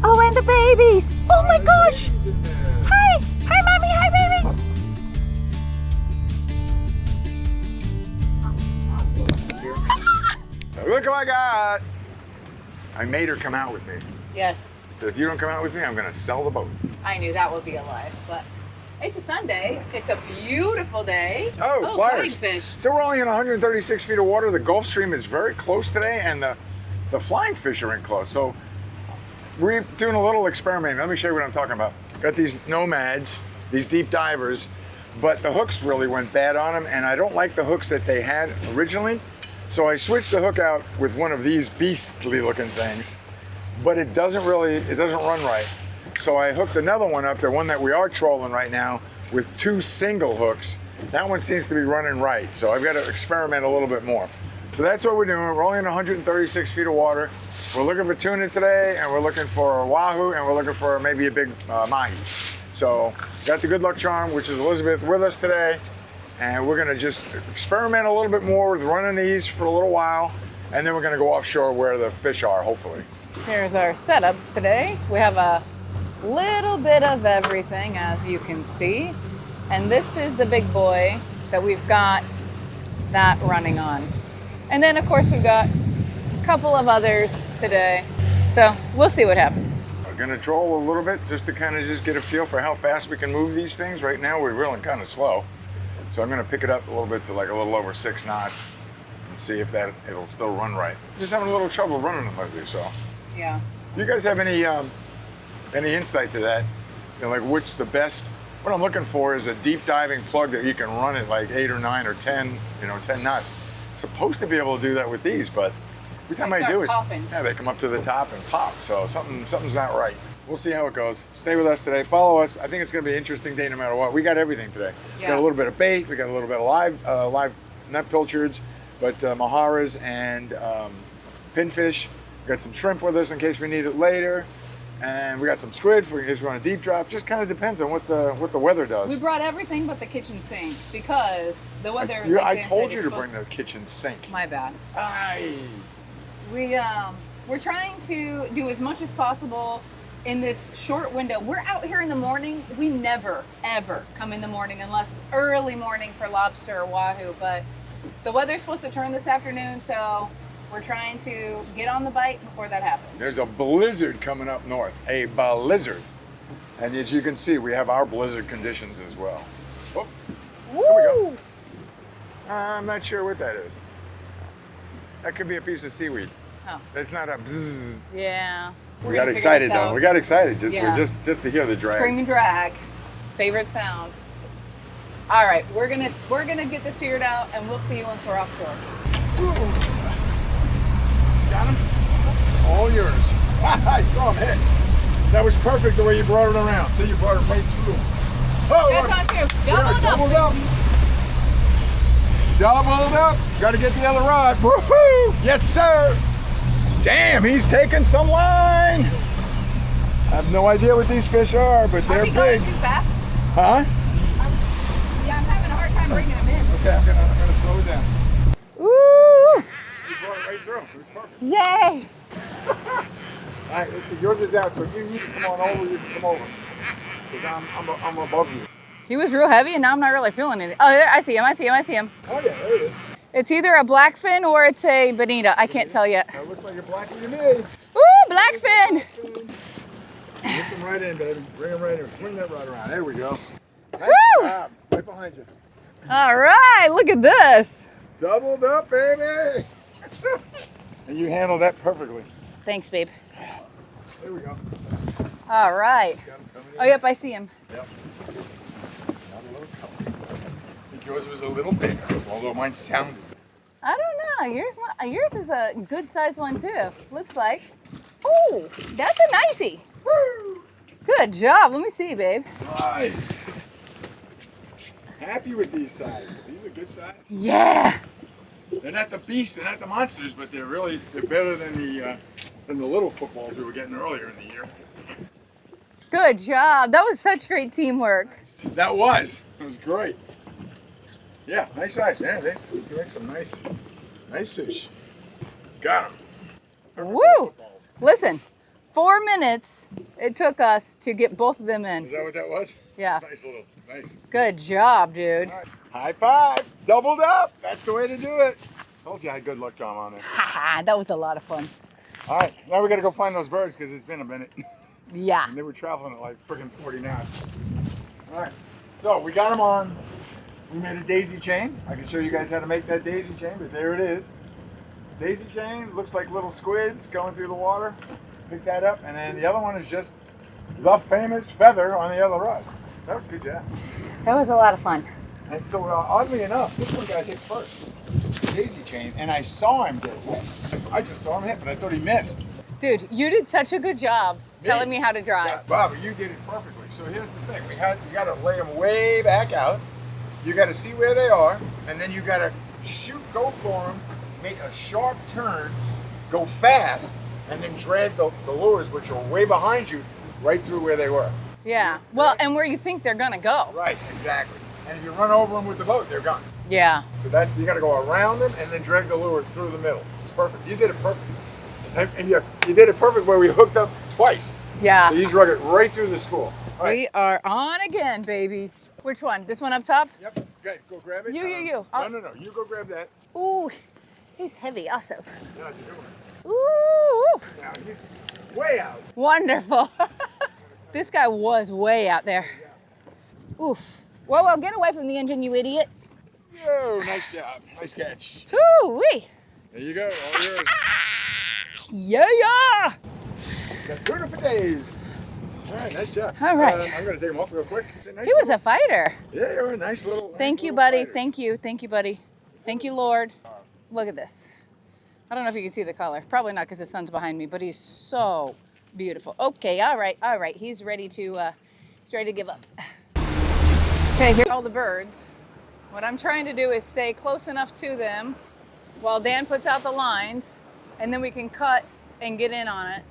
Oh, and the babies. Oh my gosh. Hi. Hi, mommy. Hi, babies. So look what I got. I made her come out with me. Yes. So if you don't come out with me, I'm gonna sell the boat. I knew that would be a lie, but it's a Sunday. It's a beautiful day. Oh, flying flyers. fish. So we're only in 136 feet of water. The Gulf Stream is very close today, and the flying fish are in close. So we're doing a little experiment. Let me show you what I'm talking about. Got these nomads, these deep divers, but the hooks really went bad on them, and I don't like the hooks that they had originally. So I switched the hook out with one of these beastly looking things, but it doesn't run right. So I hooked another one up, the one that we are trolling right now, with 2 single hooks. That one seems to be running right. So I've got to experiment a little bit more. So that's what we're doing. We're only in 136 feet of water. We're looking for tuna today, and we're looking for a wahoo, and we're looking for maybe a big mahi. So got the good luck charm, which is Elizabeth, with us today. And we're gonna just experiment a little bit more with running these for a little while, and then we're gonna go offshore where the fish are, hopefully. Here's our setups today. We have a little bit of everything, as you can see. And this is the big boy that we've got that running on. And then of course we've got a couple of others today. So we'll see what happens. We're gonna troll a little bit just to kind of just get a feel for how fast we can move these things. Right now we're reeling kind of slow. So I'm gonna pick it up a little bit to like a little over 6 knots and see if it'll still run right. Just having a little trouble running them lately, so. Yeah. You guys have any insight to that? You know, like which the best? What I'm looking for is a deep diving plug that you can run at like 8 or 9 or 10, 10 knots. It's supposed to be able to do that with these, but every time I do it, yeah, they come up to the top and pop. So something's not right. We'll see how it goes. Stay with us today. Follow us. I think it's going to be an interesting day no matter what. We got everything today. Yeah. We got a little bit of bait. We got a little bit of live net pilchards, but maharas and pinfish. We got some shrimp with us in case we need it later. And we got some squid for in case we want a deep drop. Just kind of depends on what the weather does. We brought everything but the kitchen sink because the weather. I told you to bring the kitchen sink. My bad. Aye. We're trying to do as much as possible in this short window. We're out here in the morning. We never, ever come in the morning unless early morning for lobster or wahoo. But the weather's supposed to turn this afternoon, so we're trying to get on the bite before that happens. There's a blizzard coming up north. A blizzard. And as you can see, we have our blizzard conditions as well. Oh, here we go. I'm not sure what that is. That could be a piece of seaweed. Oh. That's not a bzzz. Yeah. We got excited though. We got excited just to hear the drag. Screaming drag. Favorite sound. All right, we're gonna get this figured out, and we'll see you once we're offshore. Got him? All yours. I saw him hit. That was perfect the way you brought it around. See, you brought it right through. Oh, that's on too. Doubled up. Doubled up. Got to get the other rod. Woohoo! Yes, sir. Damn, he's taking some line. I have no idea what these fish are, but they're big. Going too fast? Huh? Yeah, I'm having a hard time bringing them in. Okay, I'm gonna slow it down. Ooh! You brought it right through. It was perfect. Yay! All right, listen, yours is out, so if you need to come on over, you can come over. Because I'm above you. He was real heavy, and now I'm not really feeling anything. Oh, there, I see him. Oh yeah, there it is. It's either a blackfin or it's a bonita. I can't tell yet. That looks like a blackfin to me. Ooh, blackfin! Get them right in, baby. Bring them right in. Swing that rod around. There we go. Nice job. Right behind you. All right, look at this. Doubled up, baby. And you handled that perfectly. Thanks, babe. There we go. All right. Oh, yep, I see him. Yep. Not a little color. I think yours was a little bigger, although mine sounded. I don't know. Yours is a good sized one too. Looks like. Oh, that's a nicey. Woo! Good job. Let me see, babe. Nice. Happy with these sizes. These are good sizes. Yeah. They're not the beasts, they're not the monsters, but they're better than the little footballs we were getting earlier in the year. Good job. That was such great teamwork. That was. It was great. Yeah, nice size. Yeah, they make some nice sushi. Got them. Woo! Listen, 4 minutes it took us to get both of them in. Is that what that was? Yeah. Nice. Good job, dude. All right. High five. Doubled up. That's the way to do it. Told you I had good luck charm on there. Haha, that was a lot of fun. All right, now we got to go find those birds because it's been a minute. Yeah. And they were traveling at like friggin' 40 knots. All right, so we got them on. We made a daisy chain. I can show you guys how to make that daisy chain, but there it is. Daisy chain looks like little squids going through the water. Pick that up, and then the other one is just the famous feather on the other rod. That was a good job. That was a lot of fun. And so oddly enough, this one got hit first. Daisy chain, and I saw him get hit. I just saw him hit, but I thought he missed. Dude, you did such a good job telling me how to drive. Yeah, Bob, you did it perfectly. So here's the thing: you got to lay them way back out. You got to see where they are, and then you got to go for them, make a sharp turn, go fast, and then drag the lures, which are way behind you, right through where they were. Yeah. Well, and where you think they're gonna go. Right, exactly. And if you run over them with the boat, they're gone. Yeah. So you got to go around them and then drag the lure through the middle. It's perfect. You did it perfect. And you did it perfect where we hooked up twice. Yeah. So you drug it right through the school. All right. We are on again, baby. Which one? This one up top? Yep. Okay, go grab it. You. No. You go grab that. Ooh, he's heavy also. Yeah, you're doing it. Ooh. Now he's way out. Wonderful. This guy was way out there. Oof. Whoa, get away from the engine, you idiot. Yo, nice job. Nice catch. Ooh-wee. There you go. All yours. Yeah. Got tuna for days. All right, nice job. All right. I'm going to take him off real quick. He was a fighter. Yeah, you're a nice little. Thank you, buddy. Thank you, buddy. Thank you, Lord. Look at this. I don't know if you can see the color. Probably not because the sun's behind me, but he's so beautiful. Okay, all right. He's ready to give up. Okay, here are all the birds. What I'm trying to do is stay close enough to them while Dan puts out the lines, and then we can cut and get in on it.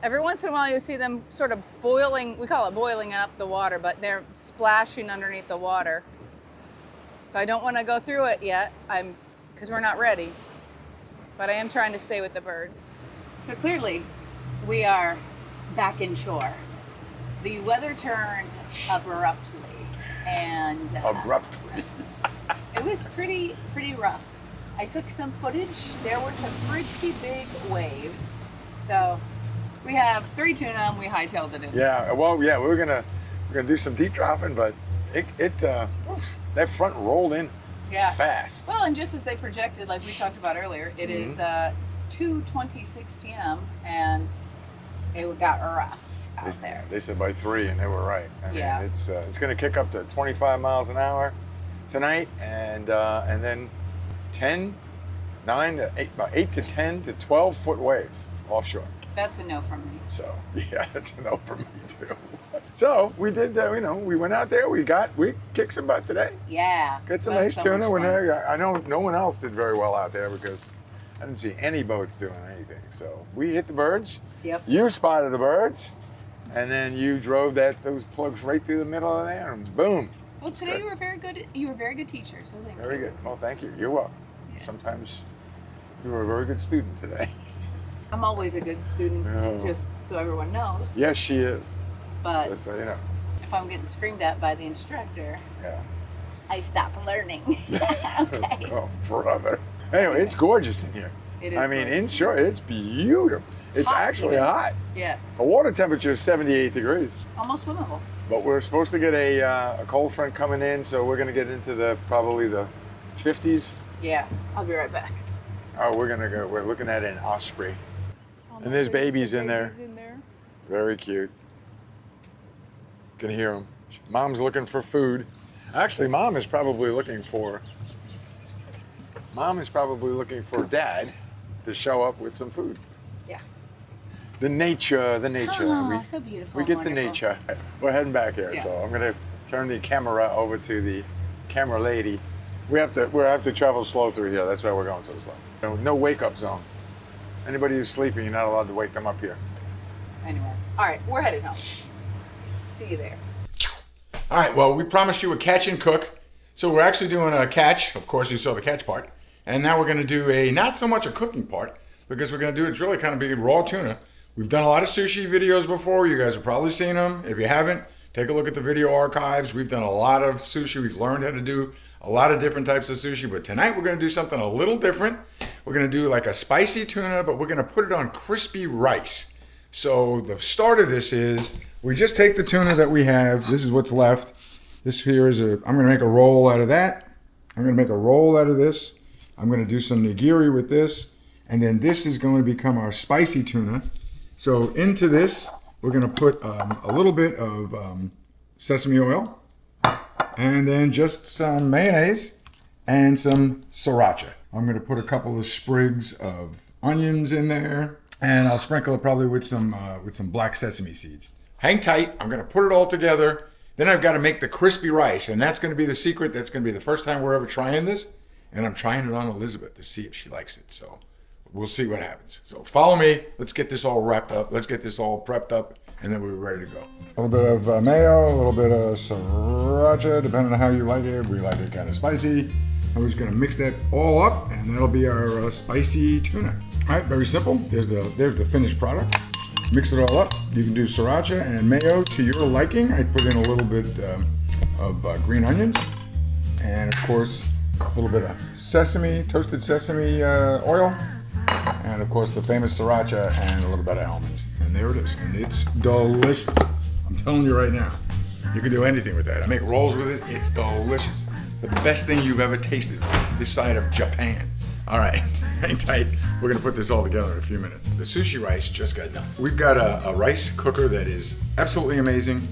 Every once in a while you'll see them sort of boiling, we call it boiling up the water, but they're splashing underneath the water. So I don't want to go through it yet, because we're not ready. But I am trying to stay with the birds. So clearly, we are back in shore. The weather turned abruptly, and Abruptly. it was pretty rough. I took some footage. There were some pretty big waves. So we have 3 tuna and we hightailed it in. Yeah, well, yeah, we're gonna do some deep dropping, but that front rolled in fast. Well, and just as they projected, like we talked about earlier, it is 2:26 p.m. and it got rough out there. They said by 3, and they were right. I mean, Yeah. it's gonna kick up to 25 miles an hour tonight, and then about 8 to 10 to 12 foot waves offshore. That's a no from me. So yeah, that's a no for me too. So we did, we went out there. We kicked some butt today. Yeah. Got some that's nice so tuna. much fun. I know no one else did very well out there because I didn't see any boats doing anything. So we hit the birds. Yep. You spotted the birds, and then you drove those plugs right through the middle of there, and boom. Well, today you were very good. You were a very good teacher. So thank you. Very good. Well, thank you. You're welcome. Yeah. Sometimes you were a very good student today. I'm always a good student, No. just so everyone knows. Yes, she is. But Just so you know. if I'm getting screamed at by the instructor, Yeah. I stop learning. Okay. Oh, brother. Anyway, it's gorgeous in here. It is. I mean, gorgeous. inshore, it's beautiful. It's Hot, actually even. hot. Yes. The water temperature is 78 degrees. Almost swimmable. But we're supposed to get a cold front coming in, so we're going to get into probably the 50s. Yeah. I'll be right back. Oh, we're looking at an osprey. And there's babies in there. Very cute. Can hear them. Mom's looking for food. Actually, Mom is probably looking for Dad to show up with some food. Yeah. The nature. Oh, so beautiful. We get wonderful. the nature. We're heading back here, Yeah. so I'm gonna turn the camera over to the camera lady. We have to travel slow through here. That's why we're going so slow. No wake up zone. Anybody who's sleeping, you're not allowed to wake them up here. Anyway. All right, we're headed home. See you there. All right, well, we promised you a catch and cook. So we're actually doing a catch. Of course, you saw the catch part. And now we're going to do not so much a cooking part, because we're going to do, it's really kind of big raw tuna We've done a lot of sushi videos before. You guys have probably seen them. If you haven't, take a look at the video archives. We've done a lot of sushi. We've learned how to do a lot of different types of sushi, but tonight we're gonna do something a little different. We're gonna do like a spicy tuna, but we're gonna put it on crispy rice. So the start of this is, we just take the tuna that we have. This is what's left. This here is I'm gonna make a roll out of that. I'm gonna make a roll out of this. I'm gonna do some nigiri with this. And then this is going to become our spicy tuna. So into this, we're gonna put a little bit of sesame oil, and then just some mayonnaise and some sriracha. I'm gonna put a couple of sprigs of onions in there, and I'll sprinkle it probably with some black sesame seeds. Hang tight, I'm gonna put it all together. Then I've gotta make the crispy rice, and that's gonna be the secret. That's gonna be the first time we're ever trying this. And I'm trying it on Elizabeth to see if she likes it. So we'll see what happens. So follow me, let's get this all wrapped up. Let's get this all prepped up, and then we're ready to go. A little bit of mayo, a little bit of sriracha, depending on how you like it. We like it kind of spicy. I'm just gonna mix that all up, and that'll be our spicy tuna. All right, very simple. There's the finished product. Mix it all up. You can do sriracha and mayo to your liking. I put in a little bit of green onions, and of course, a little bit of sesame, toasted sesame oil, and of course the famous sriracha and a little bit of almonds. And there it is, and it's delicious. I'm telling you right now, you can do anything with that. I make rolls with it, it's delicious. It's the best thing you've ever tasted this side of Japan. All right, hang tight. We're gonna put this all together in a few minutes. The sushi rice just got done. We've got a rice cooker that is absolutely amazing.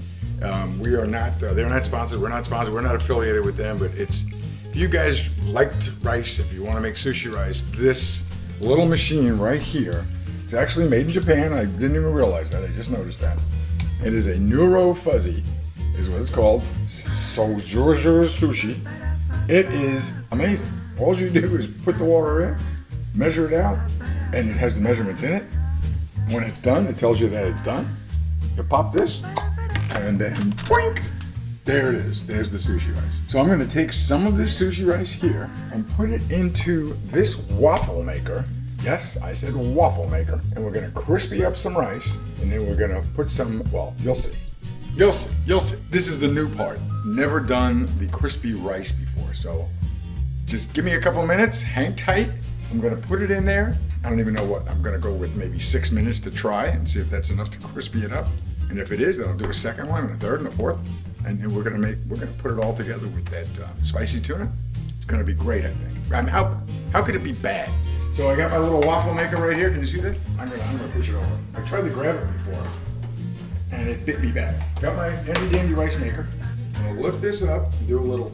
We are not, they're not sponsored, we're not sponsored, we're not affiliated with them, but it's, if you guys liked rice, if you wanna make sushi rice, this little machine right here, it's actually made in Japan. I didn't even realize that, I just noticed that. It is a Neuro Fuzzy, is what it's called. Sojourner Sushi. It is amazing. All you do is put the water in, measure it out, and it has the measurements in it. When it's done, it tells you that it's done. You pop this, and then boink, there it is. There's the sushi rice. So I'm gonna take some of this sushi rice here and put it into this waffle maker. Yes, I said waffle maker. And we're gonna crispy up some rice, and then we're gonna put some, well, you'll see. You'll see, you'll see. This is the new part. Never done the crispy rice before, so just give me a couple minutes, hang tight. I'm gonna put it in there. I don't even know what, I'm gonna go with maybe 6 minutes to try and see if that's enough to crispy it up. And if it is, then I'll do a second one, and a third, and a fourth. And then we're gonna put it all together with that spicy tuna. It's gonna be great, I think. I mean, how could it be bad? So I got my little waffle maker right here. Can you see that? I'm gonna push it over. I tried to grab it before, and it bit me back. Got my handy dandy rice maker. I'm gonna lift this up and do a little.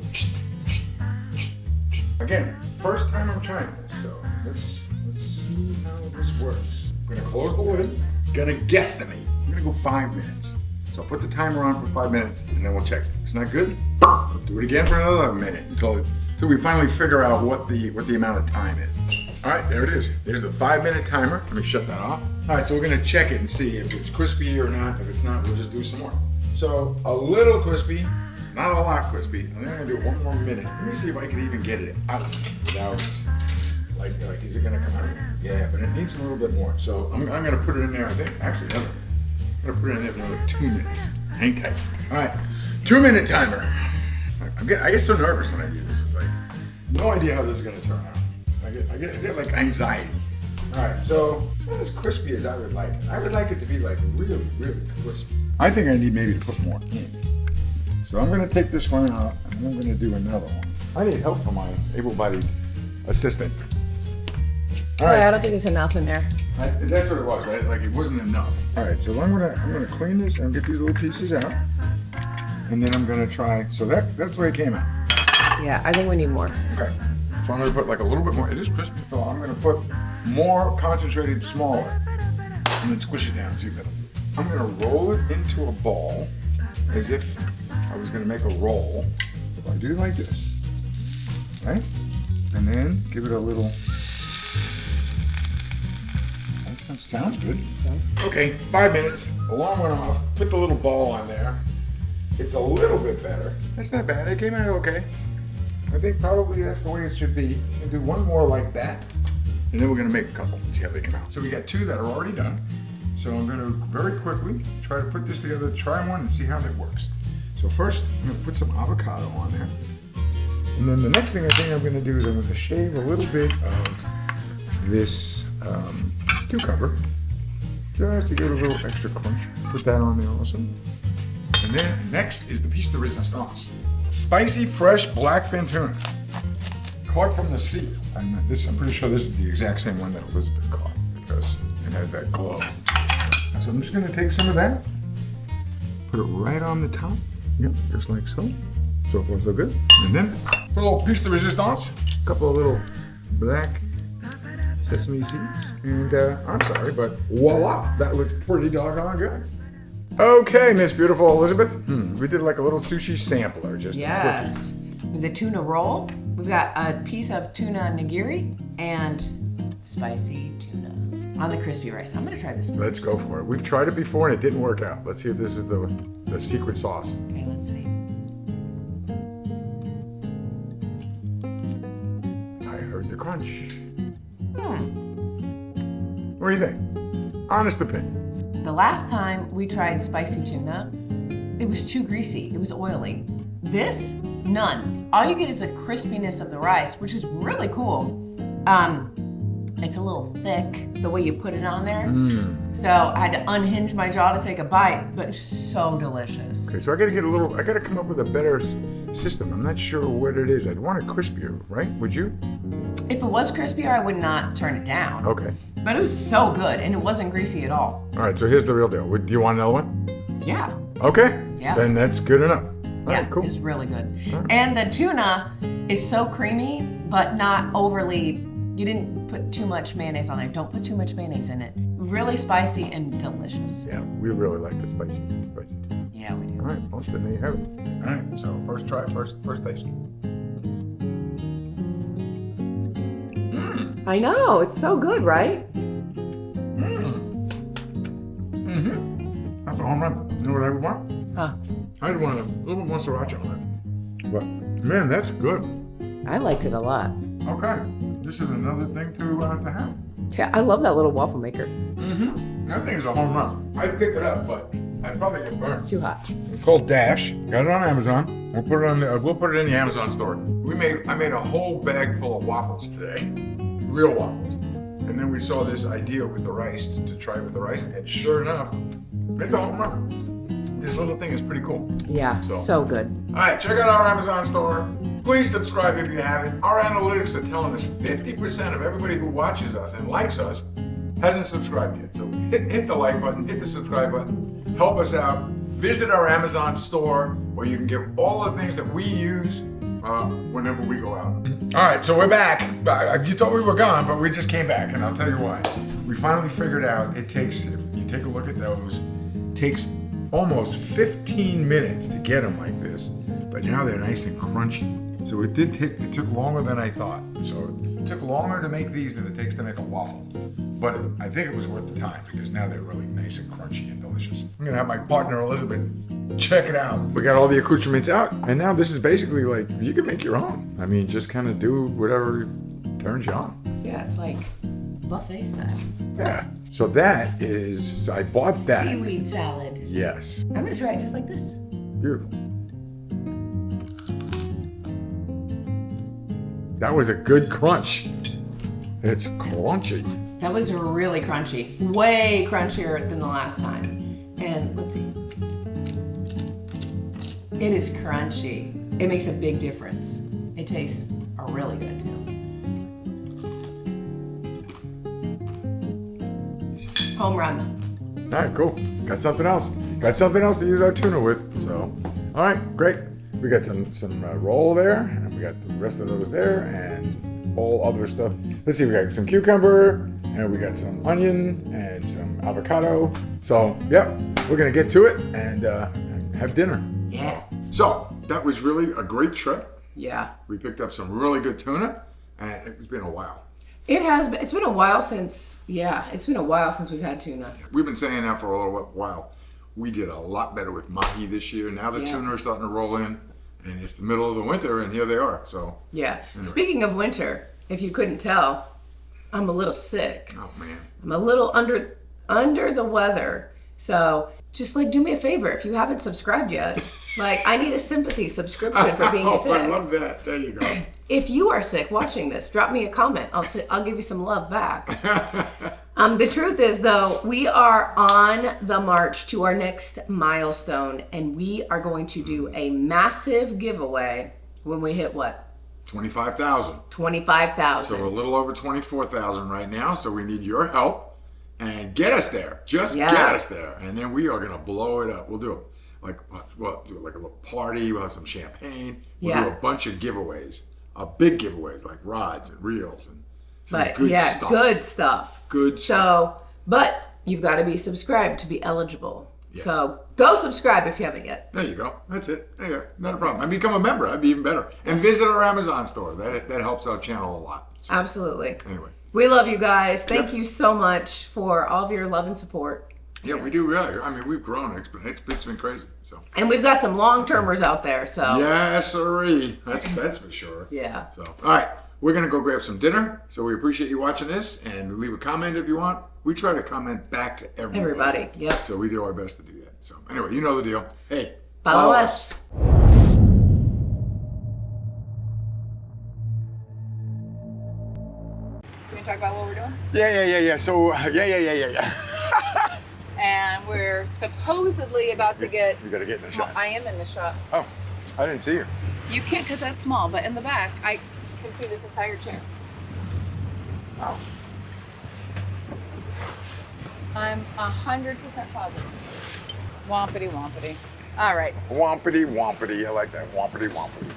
Again, first time I'm trying this, so let's see how this works. I'm gonna close the lid. Gonna guesstimate. I'm gonna go 5 minutes. So I'll put the timer on for 5 minutes, and then we'll check it. If it's not good, we'll do it again for another minute until we finally figure out what the amount of time is. All right, there it is. There's the 5-minute timer. Let me shut that off. All right, so we're gonna check it and see if it's crispy or not. If it's not, we'll just do some more. So a little crispy, not a lot crispy. And then I'm gonna do 1 more minute. Let me see if I can even get it out without, like, is it gonna come out? Yeah, but it needs a little bit more. So I'm gonna put it in there, I think. Actually, I'm gonna put it in there for another 2 minutes. Hang tight. All right, 2-minute timer. I get so nervous when I do this. It's like, no idea how this is gonna turn out. I get like anxiety. All right, so it's not as crispy as I would like it. I would like it to be like really, really crispy. I think I need maybe to put more in. So I'm gonna take this one out, and I'm gonna do another one. I need help from my able-bodied assistant. All right. I don't think there's enough in there. That's what it was, right? Like it wasn't enough. All right, so I'm gonna clean this and get these little pieces out, and then I'm gonna try. So that's the way it came out. Yeah, I think we need more. Okay. So I'm gonna put like a little bit more. It is crispy. So I'm gonna put more concentrated, smaller, and then squish it down. See that? I'm gonna roll it into a ball as if I was gonna make a roll. If I do like this, right? And then give it a little. That sounds good. Okay, 5 minutes. Alarm went off. Put the little ball on there. It's a little bit better. That's not bad. It came out okay. I think probably that's the way it should be. We'll do one more like that, and then we're gonna make a couple and see how they come out. So we got 2 that are already done, So I'm gonna very quickly try to put this together, try one and see how that works. So first, I'm gonna put some avocado on there. And then the next thing I think I'm gonna do is I'm gonna shave a little bit of this cucumber, just to give it a little extra crunch. Put that on there also. And then next is the piece de resistance. Spicy, fresh blackfin tuna. Caught from the sea. I'm pretty sure this is the exact same one that Elizabeth caught because it has that glow. So I'm just gonna take some of that, put it right on the top. Yep, just like so. So far so good. And then put a little piece de resistance, a couple of little black sesame seeds, and I'm sorry, but voila, that looks pretty doggone good. Okay, Miss Beautiful Elizabeth, we did like a little sushi sampler, just Yes. With the tuna roll, we've got a piece of tuna nigiri and spicy tuna on the crispy rice. I'm gonna try this first. Let's go for it. We've tried it before and it didn't work out. Let's see if this is the secret sauce. Okay, let's see. I heard the crunch. What do you think? Honest opinion. The last time we tried spicy tuna, it was too greasy. It was oily. This, none. All you get is a crispiness of the rice, which is really cool. It's a little thick, the way you put it on there. So I had to unhinge my jaw to take a bite, but it's so delicious. Okay, so I gotta come up with a better system. I'm not sure what it is. I'd want it crispier, right? Would you? If it was crispier, I would not turn it down. Okay. But it was so good, and it wasn't greasy at all. All right, so here's the real deal. Do you want another one? Yeah. Okay. Yeah. Then that's good enough. All Yeah, right, cool. it's really good. All right. And the tuna is so creamy, but not overly, you didn't put too much mayonnaise on it. Don't put too much mayonnaise in it. Really spicy and delicious. Yeah, we really like the spicy tuna. Yeah, we do. All right, well, then there you have it. All right, so first try, first taste. I know, it's so good, right? That's a home run. You know what I would want? Huh. I'd want a little bit more sriracha on it. But man, that's good. I liked it a lot. Okay, this is another thing to have. Yeah, I love that little waffle maker. That thing is a home run. I'd pick it up, but I'd probably get burned. Too hot. It's called Dash. Got it on Amazon. We'll put it in the Amazon store. I made a whole bag full of waffles today, real waffles. And then we saw this idea with the rice to try with the rice, and sure enough, it's a home run. This little thing is pretty cool. Yeah, so good. All right, check out our Amazon store. Please subscribe if you haven't. Our analytics are telling us 50% of everybody who watches us and likes us hasn't subscribed yet. So hit the like button, hit the subscribe button, help us out. Visit our Amazon store where you can get all the things that we use whenever we go out. All right, so we're back. You thought we were gone, but we just came back, and I'll tell you why. We finally figured out it takes, if you take a look at those, it takes almost 15 minutes to get them like this, but now they're nice and crunchy. So it took longer than I thought. So it took longer to make these than it takes to make a waffle. But I think it was worth the time because now they're really nice and crunchy and delicious. I'm gonna have my partner Elizabeth check it out. We got all the accoutrements out, and now this is basically like, you can make your own. I mean, just kind of do whatever turns you on. Yeah, it's like buffet style. Yeah. So that is, so I bought that. Seaweed salad. Yes. I'm gonna try it just like this. Beautiful. That was a good crunch. It's crunchy. That was really crunchy. Way crunchier than the last time. And let's see. It is crunchy. It makes a big difference. It tastes really good too. Home run. All right, cool. Got something else. Got something else to use our tuna with. So, all right, great. We got some roll there, and we got the rest of those there, and all other stuff. Let's see, we got some cucumber, and we got some onion, and some avocado. So, yep, we're gonna get to it and have dinner. Yeah. So, that was really a great trip. Yeah. We picked up some really good tuna, and it's been a while. It has been. It's been a while since. Yeah, it's been a while since we've had tuna. We've been saying that for a little while. We did a lot better with mahi this year. Now the tuna are starting to roll in, and it's the middle of the winter, and here they are. So yeah. Anyway. Speaking of winter, if you couldn't tell, I'm a little sick. Oh man. I'm a little under under the weather. So just like do me a favor if you haven't subscribed yet. Like I need a sympathy subscription for being sick. I love that. There you go. If you are sick watching this, drop me a comment. I'll give you some love back. The truth is though, we are on the march to our next milestone, and we are going to do a massive giveaway when we hit what? 25,000. 25,000. So we're a little over 24,000 right now. So we need your help and get us there. Just get us there, and then we are gonna blow it up. We'll do we'll do like a little party. We'll have some champagne. We'll do a bunch of giveaways, big giveaways like rods and reels and some good stuff. Good stuff. Good stuff. So, but you've got to be subscribed to be eligible. Yeah. So go subscribe if you haven't yet. There you go. That's it. There you go. Not a problem. And become a member. That'd be even better. And visit our Amazon store. That helps our channel a lot. So, absolutely. Anyway. We love you guys. Thank you so much for all of your love and support. Yeah, we do really. I mean, we've grown. It's been crazy. So. And we've got some long-termers out there. So. Yes, sirree. That's for sure. Yeah. So, all right. We're going to go grab some dinner. So we appreciate you watching this, and leave a comment if you want. We try to comment back to everybody. Yep. So we do our best to do that. So anyway, you know the deal. Hey, follow us. Can we talk about what we're doing? Yeah. So, yeah. And we're supposedly about to get. You got to get in the shot. I am in the shot. Oh, I didn't see you. You can't because that's small, but in the back, I can see this entire chair. Oh. I'm 100% positive. Wompity wompity. All right. Wompity wompity. I like that. Wompity wompity.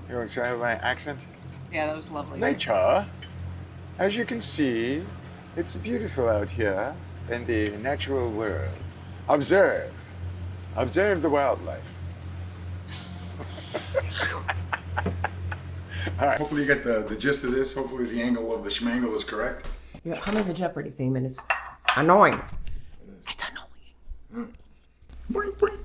You want to have my accent? Yeah, that was lovely. Nature. As you can see, it's beautiful out here in the natural world. Observe. Observe the wildlife. All right. Hopefully you get the gist of this. Hopefully the angle of the schmangle is correct. You're humming the Jeopardy theme, and it's annoying. It's annoying. Boing, boing.